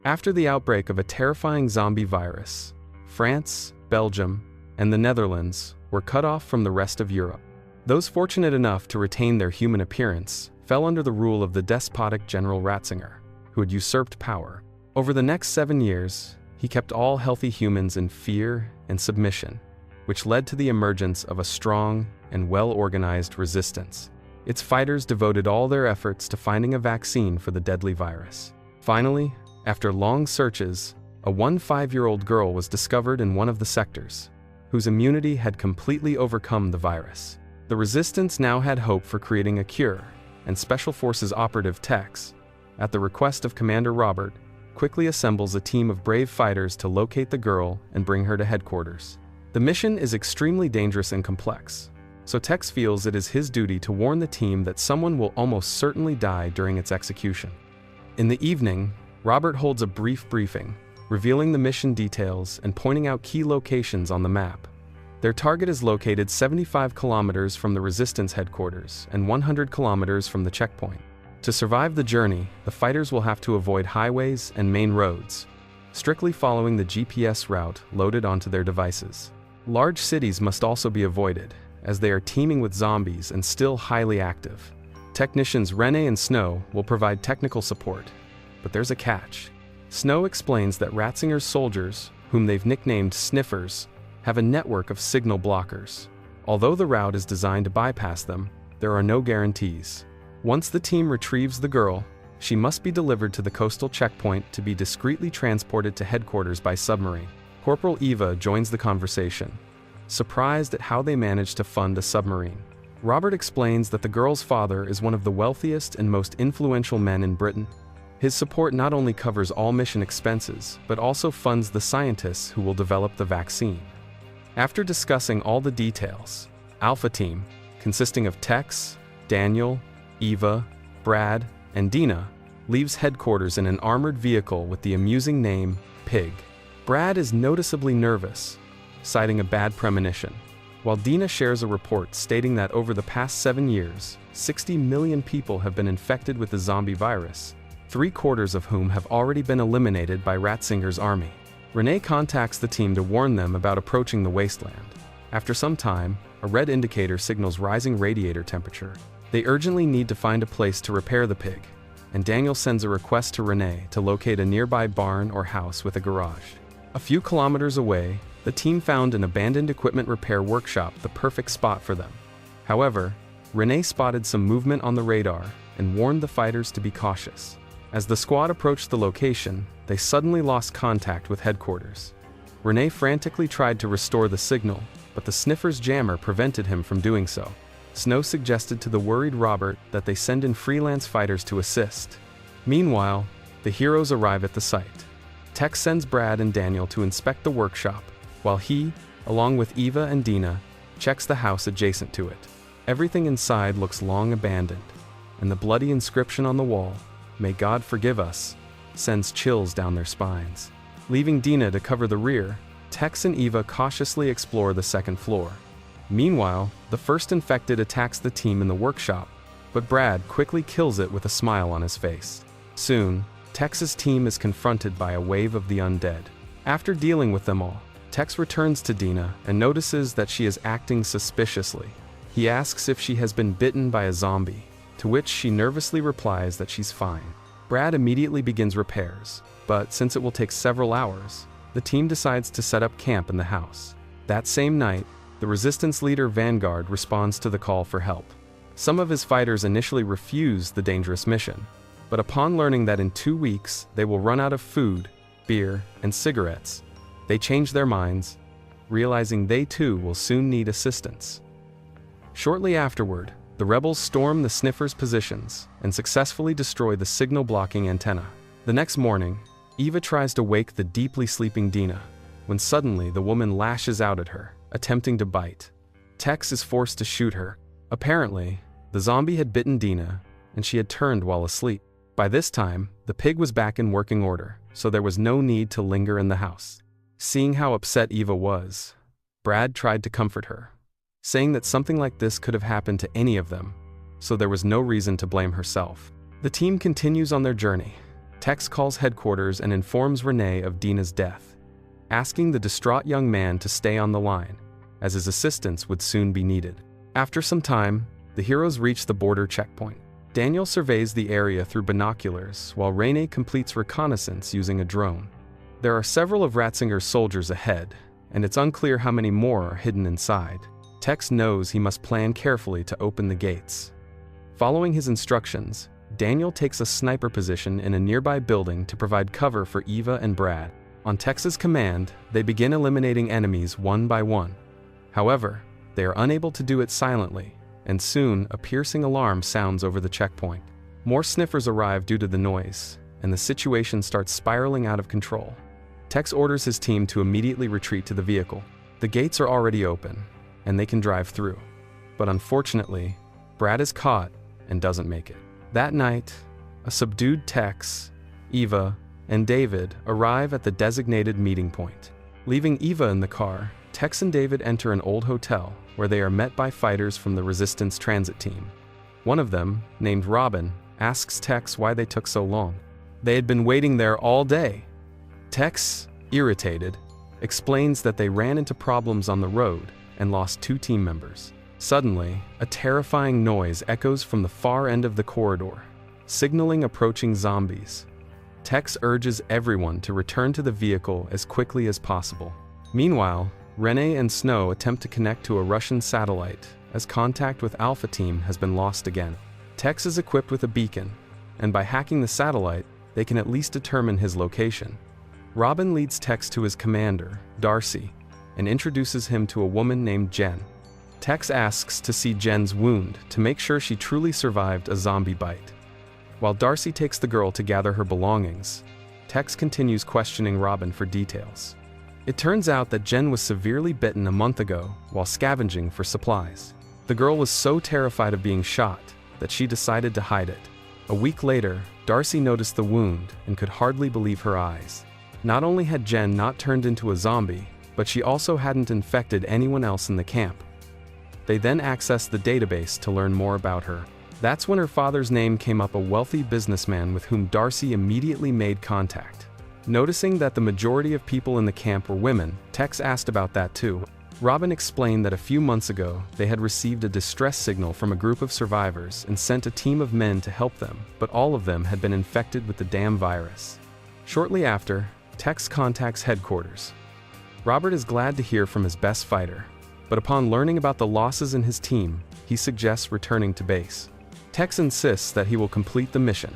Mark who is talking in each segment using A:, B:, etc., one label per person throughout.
A: After the outbreak of a terrifying zombie virus, France, Belgium, and the Netherlands were cut off from the rest of Europe. Those fortunate enough to retain their human appearance fell under the rule of the despotic General Ratzinger, who had usurped power. Over the next 7 years, he kept all healthy humans in fear and submission, which led to the emergence of a strong and well-organized resistance. Its fighters devoted all their efforts to finding a vaccine for the deadly virus. Finally, after long searches, a 5-year-old girl was discovered in one of the sectors, whose immunity had completely overcome the virus. The resistance now had hope for creating a cure, and Special Forces operative Tex, at the request of Commander Robert, quickly assembles a team of brave fighters to locate the girl and bring her to headquarters. The mission is extremely dangerous and complex, so Tex feels it is his duty to warn the team that someone will almost certainly die during its execution. In the evening, Robert holds a brief briefing, revealing the mission details and pointing out key locations on the map. Their target is located 75 kilometers from the resistance headquarters and 100 kilometers from the checkpoint. To survive the journey, the fighters will have to avoid highways and main roads, strictly following the GPS route loaded onto their devices. Large cities must also be avoided, as they are teeming with zombies and still highly active. Technicians René and Snow will provide technical support, but there's a catch. Snow explains that Ratzinger's soldiers, whom they've nicknamed Sniffers, have a network of signal blockers. Although the route is designed to bypass them, there are no guarantees. Once the team retrieves the girl, she must be delivered to the coastal checkpoint to be discreetly transported to headquarters by submarine. Corporal Eva joins the conversation, surprised at how they managed to fund a submarine. Robert explains that the girl's father is one of the wealthiest and most influential men in Britain. His support not only covers all mission expenses, but also funds the scientists who will develop the vaccine. After discussing all the details, Alpha Team, consisting of Tex, Daniel, Eva, Brad, and Dina, leaves headquarters in an armored vehicle with the amusing name Pig. Brad is noticeably nervous, citing a bad premonition, while Dina shares a report stating that over the past 7 years, 60 million people have been infected with the zombie virus, 3/4 of whom have already been eliminated by Ratzinger's army. René contacts the team to warn them about approaching the wasteland. After some time, a red indicator signals rising radiator temperature. They urgently need to find a place to repair the pig, and Daniel sends a request to René to locate a nearby barn or house with a garage. A few kilometers away, the team found an abandoned equipment repair workshop, the perfect spot for them. However, René spotted some movement on the radar and warned the fighters to be cautious. As the squad approached the location, they suddenly lost contact with headquarters. René frantically tried to restore the signal, but the Sniffer's jammer prevented him from doing so. Snow suggested to the worried Robert that they send in freelance fighters to assist. Meanwhile, the heroes arrive at the site. Tex sends Brad and Daniel to inspect the workshop, while he, along with Eva and Dina, checks the house adjacent to it. Everything inside looks long abandoned, and the bloody inscription on the wall, "May God forgive us," sends chills down their spines. Leaving Dina to cover the rear, Tex and Eva cautiously explore the second floor. Meanwhile, the first infected attacks the team in the workshop, but Brad quickly kills it with a smile on his face. Soon, Tex's team is confronted by a wave of the undead. After dealing with them all, Tex returns to Dina and notices that she is acting suspiciously. He asks if she has been bitten by a zombie, to which she nervously replies that she's fine. Brad immediately begins repairs, but since it will take several hours, the team decides to set up camp in the house. That same night, the resistance leader Vanguard responds to the call for help. Some of his fighters initially refuse the dangerous mission, but upon learning that in 2 weeks they will run out of food, beer, and cigarettes, they change their minds, realizing they too will soon need assistance. Shortly afterward, the rebels storm the Sniffer's positions and successfully destroy the signal-blocking antenna. The next morning, Eva tries to wake the deeply sleeping Dina, when suddenly the woman lashes out at her, attempting to bite. Tex is forced to shoot her. Apparently, the zombie had bitten Dina, and she had turned while asleep. By this time, the pig was back in working order, so there was no need to linger in the house. Seeing how upset Eva was, Brad tried to comfort her, saying that something like this could have happened to any of them, so there was no reason to blame herself. The team continues on their journey. Tex calls headquarters and informs Renee of Dina's death, asking the distraught young man to stay on the line, as his assistance would soon be needed. After some time, the heroes reach the border checkpoint. Daniel surveys the area through binoculars, while Renee completes reconnaissance using a drone. There are several of Ratzinger's soldiers ahead, and it's unclear how many more are hidden inside. Tex knows he must plan carefully to open the gates. Following his instructions, Daniel takes a sniper position in a nearby building to provide cover for Eva and Brad. On Tex's command, they begin eliminating enemies one by one. However, they are unable to do it silently, and soon a piercing alarm sounds over the checkpoint. More sniffers arrive due to the noise, and the situation starts spiraling out of control. Tex orders his team to immediately retreat to the vehicle. The gates are already open, and they can drive through. But unfortunately, Brad is caught and doesn't make it. That night, a subdued Tex, Eva, and David arrive at the designated meeting point. Leaving Eva in the car, Tex and David enter an old hotel where they are met by fighters from the Resistance transit team. One of them, named Robin, asks Tex why they took so long. They had been waiting there all day. Tex, irritated, explains that they ran into problems on the road and lost 2 team members. Suddenly, a terrifying noise echoes from the far end of the corridor, signaling approaching zombies. Tex urges everyone to return to the vehicle as quickly as possible. Meanwhile, Renee and Snow attempt to connect to a Russian satellite, as contact with Alpha Team has been lost again. Tex is equipped with a beacon, and by hacking the satellite, they can at least determine his location. Robin leads Tex to his commander, Darcy, and introduces him to a woman named Jen. Tex asks to see Jen's wound to make sure she truly survived a zombie bite. While Darcy takes the girl to gather her belongings, Tex continues questioning Robin for details. It turns out that Jen was severely bitten a month ago while scavenging for supplies. The girl was so terrified of being shot that she decided to hide it. A week later, Darcy noticed the wound and could hardly believe her eyes. Not only had Jen not turned into a zombie, but she also hadn't infected anyone else in the camp. They then accessed the database to learn more about her. That's when her father's name came up, a wealthy businessman with whom Darcy immediately made contact. Noticing that the majority of people in the camp were women, Tex asked about that too. Robin explained that a few months ago, they had received a distress signal from a group of survivors and sent a team of men to help them, but all of them had been infected with the damn virus. Shortly after, Tex contacts headquarters. Robert is glad to hear from his best fighter, but upon learning about the losses in his team, he suggests returning to base. Tex insists that he will complete the mission.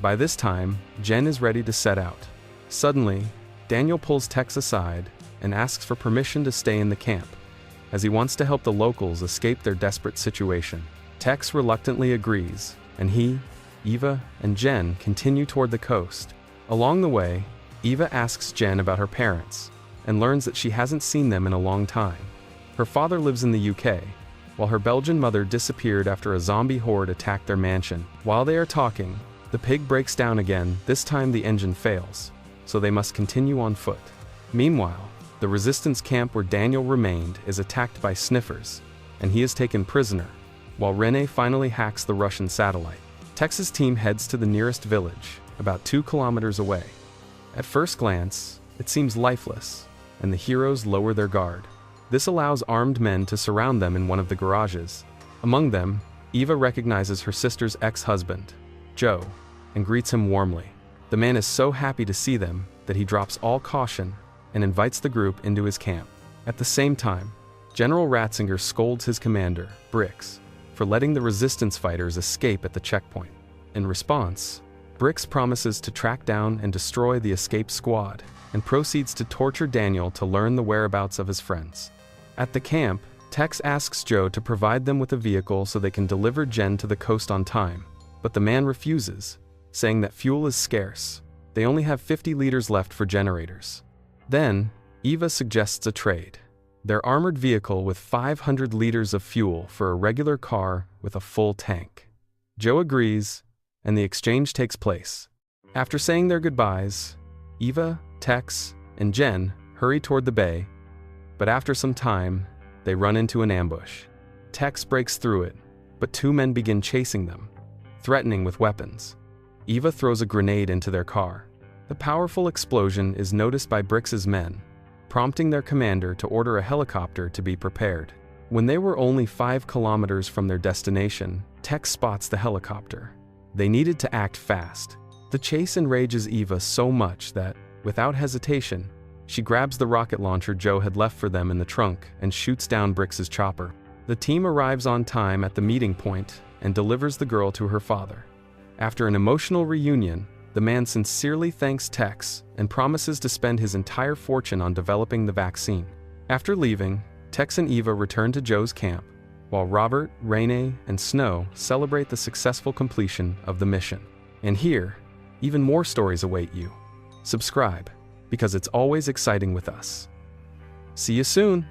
A: By this time, Jen is ready to set out. Suddenly, Daniel pulls Tex aside and asks for permission to stay in the camp, as he wants to help the locals escape their desperate situation. Tex reluctantly agrees, and he, Eva, and Jen continue toward the coast. Along the way, Eva asks Jen about her parents, and learns that she hasn't seen them in a long time. Her father lives in the UK, while her Belgian mother disappeared after a zombie horde attacked their mansion. While they are talking, the pig breaks down again. This time the engine fails, so they must continue on foot. Meanwhile, the resistance camp where Daniel remained is attacked by sniffers, and he is taken prisoner, while Renee finally hacks the Russian satellite. Tex's team heads to the nearest village, about 2 kilometers away. At first glance, it seems lifeless, and the heroes lower their guard. This allows armed men to surround them in one of the garages. Among them, Eva recognizes her sister's ex-husband, Joe, and greets him warmly. The man is so happy to see them that he drops all caution and invites the group into his camp. At the same time, General Ratzinger scolds his commander, Brix, for letting the resistance fighters escape at the checkpoint. In response, Brix promises to track down and destroy the escaped squad, and proceeds to torture Daniel to learn the whereabouts of his friends. At the camp, Tex asks Joe to provide them with a vehicle so they can deliver Jen to the coast on time, but the man refuses, saying that fuel is scarce. They only have 50 liters left for generators. Then, Eva suggests a trade. Their armored vehicle with 500 liters of fuel for a regular car with a full tank. Joe agrees, and the exchange takes place. After saying their goodbyes, Eva, Tex, and Jen hurry toward the bay, but after some time, they run into an ambush. Tex breaks through it, but 2 men begin chasing them, threatening with weapons. Eva throws a grenade into their car. The powerful explosion is noticed by Brix's men, prompting their commander to order a helicopter to be prepared. When they were only 5 kilometers from their destination, Tex spots the helicopter. They needed to act fast. The chase enrages Eva so much that, without hesitation, she grabs the rocket launcher Joe had left for them in the trunk and shoots down Brix's chopper. The team arrives on time at the meeting point and delivers the girl to her father. After an emotional reunion, the man sincerely thanks Tex and promises to spend his entire fortune on developing the vaccine. After leaving, Tex and Eva return to Joe's camp, while Robert, Renee, and Snow celebrate the successful completion of the mission. And here, even more stories await you. Subscribe, because it's always exciting with us. See you soon!